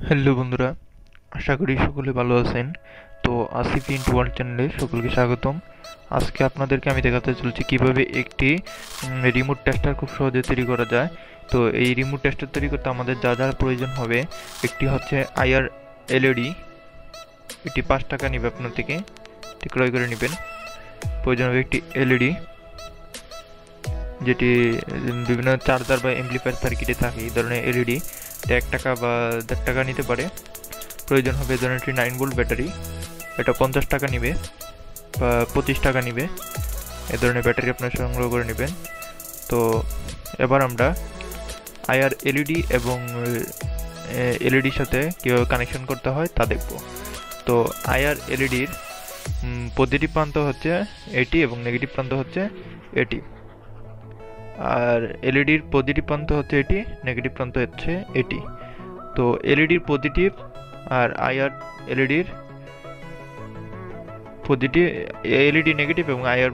Hello বন্ধুরা, আশা করি সকলে ভালো আছেন। তো আসিফ ইন্টু ওয়ার্ল্ড চ্যানেলে সকলকে স্বাগতম। আজকে আপনাদেরকে আমি দেখাতে চলছি কিভাবে একটি রিমোট টেস্টার খুব সহজে তৈরি করা যায়। তো এই রিমোট টেস্টার তৈরি করতে আমাদের যা যা প্রয়োজন হবে, একটি হচ্ছে আইআর এলইডি। এটি 5 টাকা নেবে আপনার থেকে, এটি ক্রয় করে নেবেন। প্রয়োজন হবে একটি এলইডি, যেটি বিভিন্ন চার্জার বা এমপ্লিফায়ার সার্কিটে থাকে। এই ধরনের এলইডি 1 টাকা বা 1.5 টাকা নিতে পারে। প্রয়োজন হবে এ ধরনের একটি 9 ভোল্ট ব্যাটারি, এটা 50 টাকা নিবে বা 25 টাকা নিবে। এ ধরনের ব্যাটারি আপনার সংগ্রহ করে নেবেন। তো এবার আমরা আইআর এলইডি এবং এলইডির সাথে কীভাবে কানেকশন করতে হয় তা দেখব। তো আইআর এলইডির পজিটিভ প্রান্ত হচ্ছে এটি এবং নেগেটিভ প্রান্ত হচ্ছে এটি, আর এলইডির পজিটিভ প্রান্ত হচ্ছে এটি, নেগেটিভ প্রান্ত হচ্ছে এটি। তো এলইডির পজিটিভ আর আইআর এলইডির পজিটিভ, এলইডি নেগেটিভ এবং আইআর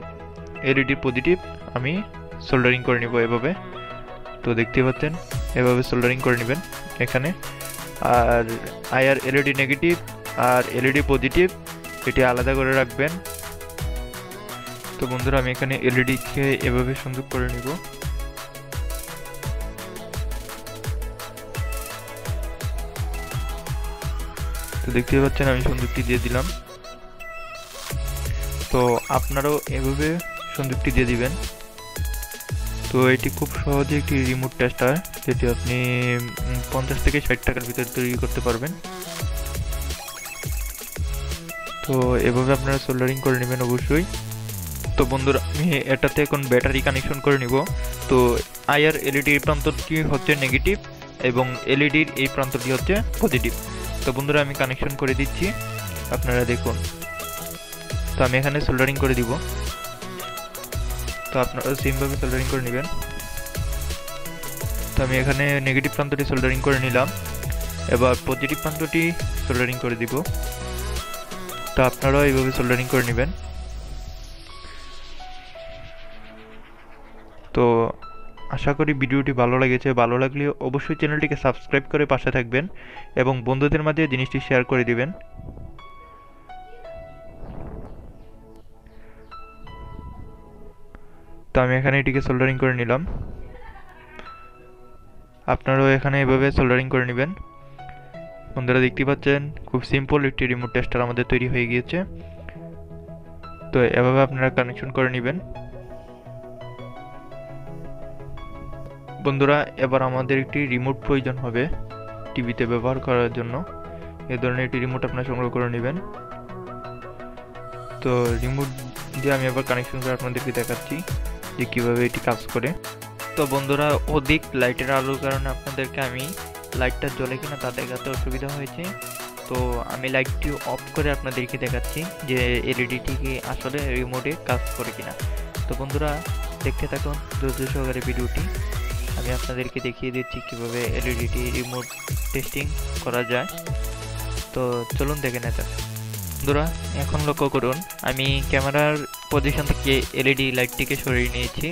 এলইডির পজিটিভ আমি সোল্ডারিং করে নিব এভাবে। তো দেখতে পাচ্ছেন এভাবে সোল্ডারিং করে নেবেন এখানে। আর আইআর এলইডি নেগেটিভ আর এলইডি পজিটিভ এটি আলাদা করে রাখবেন। তো বন্ধুরা, আমি এখানে এলইডিকে এভাবে সংযোগ করে নিব। তো দেখতে পাচ্ছেন আমি সংযোগটি দিয়ে দিলাম। তো আপনারাও এভাবে সংযোগটি দিয়ে দিবেন। তো এটি খুব সহজে একটি রিমোট টেস্টার, যেটি আপনি 50 থেকে 60 টাকার ভিতরে তৈরি করতে পারবেন। তো এভাবে আপনারা সোল্ডারিং করে নেবেন অবশ্যই। তো বন্ধুরা, আমি এটাতে এখন ব্যাটারি কানেকশন করে নিব। তো আইআর এলইডির প্রান্তটি হচ্ছে নেগেটিভ এবং এলইডির এই প্রান্তটি হচ্ছে পজিটিভ। তো বন্ধুরা, আমি কানেকশন করে দিচ্ছি, আপনারা দেখুন। তো আমি এখানে সোল্ডারিং করে দিব। তো আপনারা সেমভাবে সোল্ডারিং করে নেবেন। তো আমি এখানে নেগেটিভ প্রান্তটি সোল্ডারিং করে নিলাম, এবার পজিটিভ প্রান্তটি সোল্ডারিং করে দিব। তো আপনারাও এইভাবে সোল্ডারিং করে নেবেন। তো আশা করি ভিডিওটি ভালো লেগেছে। ভালো লাগলে অবশ্যই চ্যানেলটিকে সাবস্ক্রাইব করে পাশে থাকবেন এবং বন্ধুদের মাঝে জিনিসটি শেয়ার করে দিবেন। তো আমি এখানে এটিকে সোল্ডারিং করে নিলাম, আপনারাও এখানে এভাবে সোল্ডারিং করে নেবেন। বন্ধুরা দেখতে পাচ্ছেন খুব সিম্পল একটি রিমোট টেস্টার আমাদের তৈরি হয়ে গিয়েছে। তো এভাবে আপনারা কানেকশন করে নেবেন। বন্ধুরা, এবার আমাদের একটি রিমোট প্রয়োজন হবে টিভিতে ব্যবহার করার জন্য। এ ধরনের একটি রিমোট আপনারা সংগ্রহ করে নেবেন। তো রিমোট দিয়ে আমি এবার কানেকশন করে আপনাদেরকে দেখাচ্ছি যে কীভাবে এটি কাজ করে। তো বন্ধুরা, অধিক লাইটের আলোর কারণে আপনাদেরকে আমি লাইটটা জ্বলে কিনা তা দেখাতে অসুবিধা হয়েছে। তো আমি লাইটটি অফ করে আপনাদেরকে দেখাচ্ছি যে এলইডিটি কি আসলে রিমোটে কাজ করে কিনা। তো বন্ধুরা, দেখতে থাকুন ধৈর্য সহকারে ভিডিওটি। আমি আপনাদেরকে দেখিয়ে দিচ্ছি কিভাবে এলইডিটি রিমোট টেস্টিং করা যায়। তো চলুন দেখে নেওয়া যাক। বন্ধুরা, এখন লক্ষ্য করুন, আমি ক্যামেরার পজিশন থেকে এলইডি লাইটটিকে সরিয়ে নিয়েছি।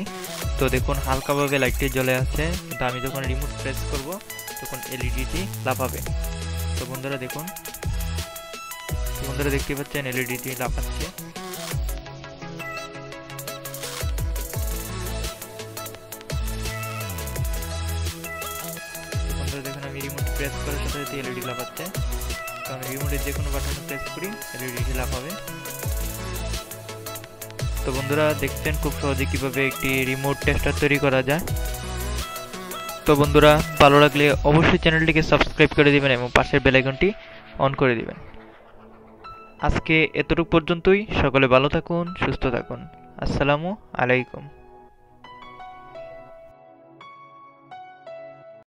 তো দেখুন হালকাভাবে লাইটটি জ্বলে আছে, কিন্তু আমি যখন রিমোট প্রেস করব তখন এলইডিটি লাফাবে। তো বন্ধুরা দেখুন, বন্ধুরা দেখতে পাচ্ছেন এলইডিটি লাফাচ্ছে। বন্ধুরা দেখুন, আমি রিমোট প্রেস করার সাথে সাথে এলইডি লাফাচ্ছে। তো আমি রিমোটের যে কোনো বাটনে প্রেস করি, এলইডিটি লাফাবে। তো বন্ধুরা দেখছেন খুব সহজে কিভাবে একটি রিমোট টেস্টার তৈরি করা যায়। তো বন্ধুরা, ভালো লাগলে অবশ্যই চ্যানেলটিকে সাবস্ক্রাইব করে দিবেন এবং পাশের বেল আইকনটি অন করে দিবেন। আজকে এতটুকু পর্যন্তই। সকলে ভালো থাকুন, সুস্থ থাকুন। আসসালামু আলাইকুম।